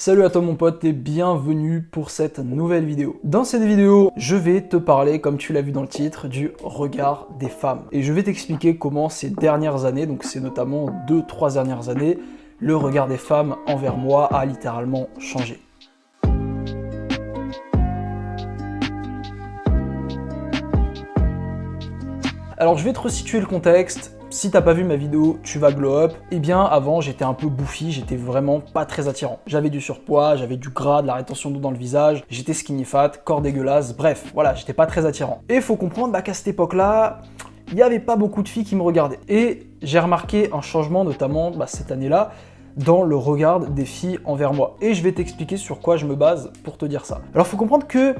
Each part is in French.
Salut à toi mon pote et bienvenue pour cette nouvelle vidéo. Dans cette vidéo, je vais te parler, comme tu l'as vu dans le titre, du regard des femmes. Et je vais t'expliquer comment ces dernières années, donc c'est notamment 2-3 dernières années, le regard des femmes envers moi a littéralement changé. Alors je vais te resituer le contexte. Si t'as pas vu ma vidéo, tu vas glow up. Eh bien avant j'étais un peu bouffi, j'étais vraiment pas très attirant. J'avais du surpoids, j'avais du gras, de la rétention d'eau dans le visage, j'étais skinny fat, corps dégueulasse, bref, voilà, j'étais pas très attirant. Et faut comprendre qu'à cette époque-là, il n'y avait pas beaucoup de filles qui me regardaient. Et j'ai remarqué un changement, notamment cette année-là, dans le regard des filles envers moi. Et je vais t'expliquer sur quoi je me base pour te dire ça. Alors faut comprendre que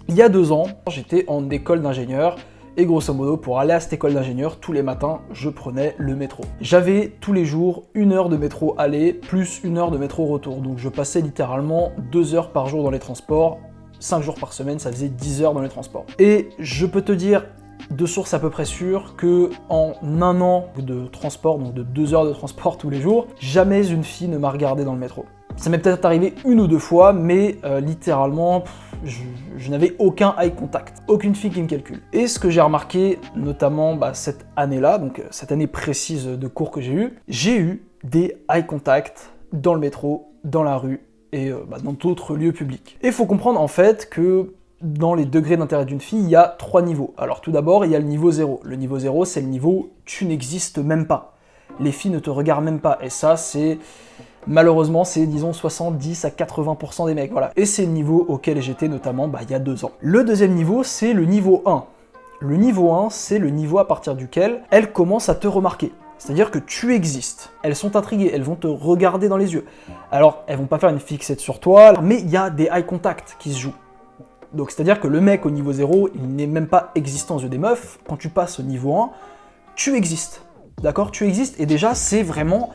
il y a 2 ans, j'étais en école d'ingénieur. Et grosso modo, pour aller à cette école d'ingénieur, tous les matins, je prenais le métro. J'avais tous les jours 1 heure de métro aller, plus 1 heure de métro retour. Donc je passais littéralement 2 heures par jour dans les transports, 5 jours par semaine, ça faisait 10 heures dans les transports. Et je peux te dire, de source à peu près sûre, que en 1 an de transport, donc de 2 heures de transport tous les jours, jamais une fille ne m'a regardé dans le métro. Ça m'est peut-être arrivé 1 ou 2 fois, mais littéralement, je n'avais aucun eye contact, aucune fille qui me calcule. Et ce que j'ai remarqué, notamment cette année-là, donc cette année précise de cours que j'ai eu des eye contact dans le métro, dans la rue et dans d'autres lieux publics. Et il faut comprendre en fait que dans les degrés d'intérêt d'une fille, il y a 3 niveaux. Alors tout d'abord, il y a le niveau 0. Le niveau 0, c'est le niveau « tu n'existes même pas ». Les filles ne te regardent même pas. Et ça, c'est... malheureusement, c'est disons 70 à 80% des mecs, voilà. Et c'est le niveau auquel j'étais notamment il y a 2 ans. Le deuxième niveau, c'est le niveau 1. Le niveau 1, c'est le niveau à partir duquel elles commencent à te remarquer. C'est-à-dire que tu existes. Elles sont intriguées, elles vont te regarder dans les yeux. Alors, elles vont pas faire une fixette sur toi, mais il y a des eye contact qui se jouent. Donc c'est-à-dire que le mec au niveau 0, il n'est même pas existant aux yeux des meufs. Quand tu passes au niveau 1, tu existes. D'accord ? Tu existes et déjà, c'est vraiment...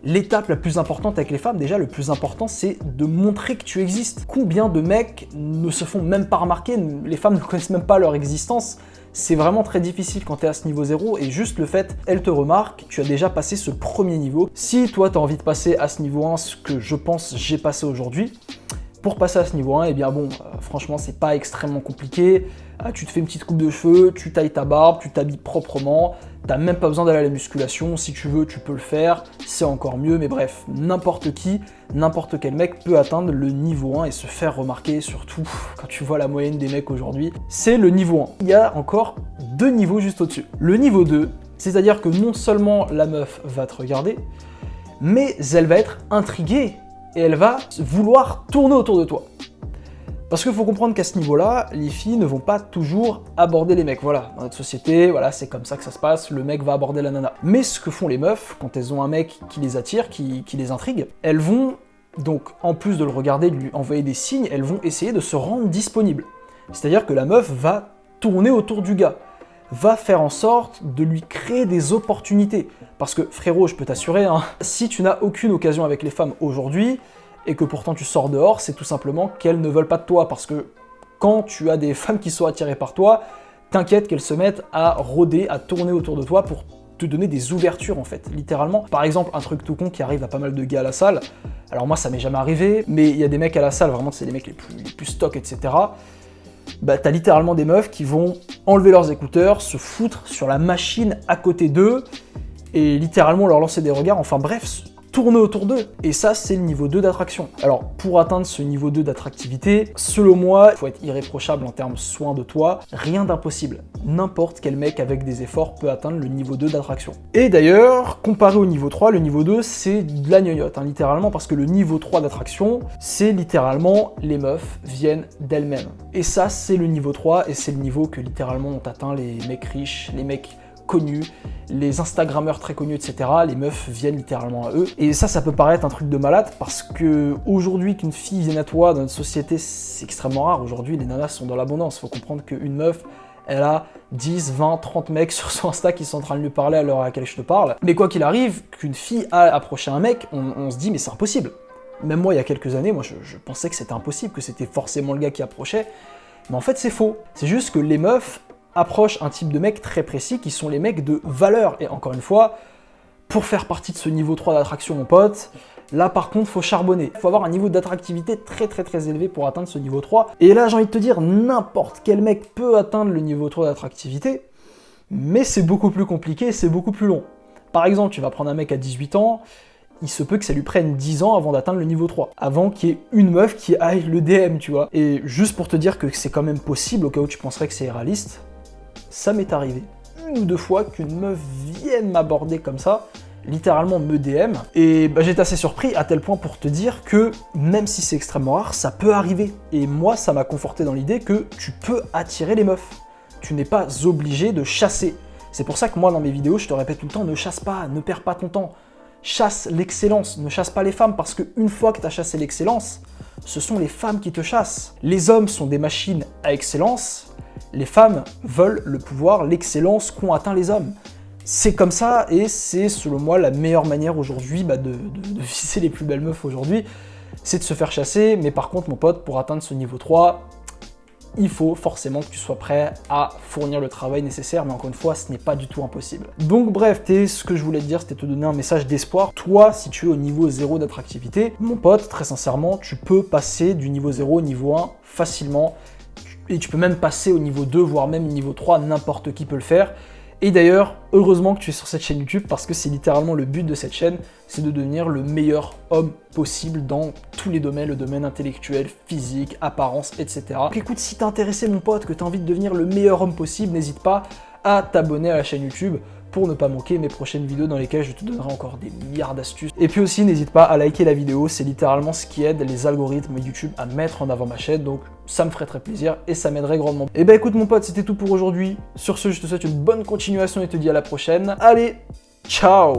l'étape la plus importante avec les femmes, déjà le plus important, c'est de montrer que tu existes. Combien de mecs ne se font même pas remarquer, les femmes ne connaissent même pas leur existence. C'est vraiment très difficile quand tu es à ce niveau 0 et juste le fait, elles te remarquent, tu as déjà passé ce premier niveau. Si toi tu as envie de passer à ce niveau 1, ce que je pense j'ai passé aujourd'hui, pour passer à ce niveau 1, eh bien bon, franchement c'est pas extrêmement compliqué. Tu te fais une petite coupe de cheveux, tu tailles ta barbe, tu t'habilles proprement, t'as même pas besoin d'aller à la musculation, si tu veux tu peux le faire, c'est encore mieux, mais bref, n'importe qui, n'importe quel mec peut atteindre le niveau 1 et se faire remarquer, surtout quand tu vois la moyenne des mecs aujourd'hui, c'est le niveau 1. Il y a encore 2 niveaux juste au-dessus. Le niveau 2, c'est-à-dire que non seulement la meuf va te regarder, mais elle va être intriguée et elle va vouloir tourner autour de toi. Parce qu'il faut comprendre qu'à ce niveau-là, les filles ne vont pas toujours aborder les mecs. Voilà, dans notre société, voilà, c'est comme ça que ça se passe, le mec va aborder la nana. Mais ce que font les meufs, quand elles ont un mec qui les attire, qui les intrigue, elles vont, donc en plus de le regarder, de lui envoyer des signes, elles vont essayer de se rendre disponibles. C'est-à-dire que la meuf va tourner autour du gars, va faire en sorte de lui créer des opportunités. Parce que frérot, je peux t'assurer, si tu n'as aucune occasion avec les femmes aujourd'hui, et que pourtant tu sors dehors, c'est tout simplement qu'elles ne veulent pas de toi, parce que quand tu as des femmes qui sont attirées par toi, t'inquiète qu'elles se mettent à rôder, à tourner autour de toi pour te donner des ouvertures en fait, littéralement. Par exemple, un truc tout con qui arrive à pas mal de gars à la salle, alors moi ça m'est jamais arrivé, mais il y a des mecs à la salle, vraiment c'est les mecs les plus stock, etc. T'as littéralement des meufs qui vont enlever leurs écouteurs, se foutre sur la machine à côté d'eux, et littéralement leur lancer des regards, enfin bref, tourner autour d'eux. Et ça, c'est le niveau 2 d'attraction. Alors, pour atteindre ce niveau 2 d'attractivité, selon moi, il faut être irréprochable en termes soin de toi, rien d'impossible. N'importe quel mec avec des efforts peut atteindre le niveau 2 d'attraction. Et d'ailleurs, comparé au niveau 3, le niveau 2, c'est de la gnognotte, littéralement, parce que le niveau 3 d'attraction, c'est littéralement les meufs viennent d'elles-mêmes. Et ça, c'est le niveau 3, et c'est le niveau que littéralement ont atteint les mecs riches, les mecs connus, les Instagrammeurs très connus, etc. Les meufs viennent littéralement à eux. Et ça peut paraître un truc de malade parce que aujourd'hui qu'une fille vienne à toi dans notre société, c'est extrêmement rare. Aujourd'hui, les nanas sont dans l'abondance. Faut comprendre qu'une meuf, elle a 10, 20, 30 mecs sur son Insta qui sont en train de lui parler à l'heure à laquelle je te parle. Mais quoi qu'il arrive, qu'une fille a approché un mec, on se dit mais c'est impossible. Même moi, il y a quelques années, moi je pensais que c'était impossible, que c'était forcément le gars qui approchait. Mais en fait, c'est faux. C'est juste que les meufs approchent un type de mecs très précis qui sont les mecs de valeur. Et encore une fois, pour faire partie de ce niveau 3 d'attraction, mon pote, là par contre, faut charbonner. Faut avoir un niveau d'attractivité très élevé pour atteindre ce niveau 3. Et là, j'ai envie de te dire, n'importe quel mec peut atteindre le niveau 3 d'attractivité, mais c'est beaucoup plus compliqué et c'est beaucoup plus long. Par exemple, tu vas prendre un mec à 18 ans, il se peut que ça lui prenne 10 ans avant d'atteindre le niveau 3, avant qu'il y ait une meuf qui aille le DM, tu vois. Et juste pour te dire que c'est quand même possible, au cas où tu penserais que c'est irréaliste, ça m'est arrivé une ou deux fois qu'une meuf vienne m'aborder comme ça, littéralement me DM, et bah, j'étais assez surpris à tel point pour te dire que même si c'est extrêmement rare, ça peut arriver. Et moi, ça m'a conforté dans l'idée que tu peux attirer les meufs. Tu n'es pas obligé de chasser. C'est pour ça que moi, dans mes vidéos, je te répète tout le temps, ne chasse pas, ne perds pas ton temps. Chasse l'excellence, ne chasse pas les femmes, parce qu'une fois que tu as chassé l'excellence, ce sont les femmes qui te chassent. Les hommes sont des machines à excellence, les femmes veulent le pouvoir, l'excellence qu'ont atteint les hommes. C'est comme ça, et c'est selon moi la meilleure manière aujourd'hui de viser les plus belles meufs aujourd'hui, c'est de se faire chasser. Mais par contre, mon pote, pour atteindre ce niveau 3, il faut forcément que tu sois prêt à fournir le travail nécessaire, mais encore une fois, ce n'est pas du tout impossible. Donc bref, ce que je voulais te dire, c'était te donner un message d'espoir. Toi, si tu es au niveau 0 d'attractivité, mon pote, très sincèrement, tu peux passer du niveau 0 au niveau 1 facilement, et tu peux même passer au niveau 2, voire même niveau 3, n'importe qui peut le faire. Et d'ailleurs, heureusement que tu es sur cette chaîne YouTube, parce que c'est littéralement le but de cette chaîne, c'est de devenir le meilleur homme possible dans tous les domaines, le domaine intellectuel, physique, apparence, etc. Donc écoute, si t'es intéressé mon pote, que t'as envie de devenir le meilleur homme possible, n'hésite pas à t'abonner à la chaîne YouTube pour ne pas manquer mes prochaines vidéos dans lesquelles je te donnerai encore des milliards d'astuces. Et puis aussi, n'hésite pas à liker la vidéo, c'est littéralement ce qui aide les algorithmes YouTube à mettre en avant ma chaîne, donc ça me ferait très plaisir et ça m'aiderait grandement. Et bah écoute mon pote, c'était tout pour aujourd'hui. Sur ce, je te souhaite une bonne continuation et te dis à la prochaine. Allez, ciao!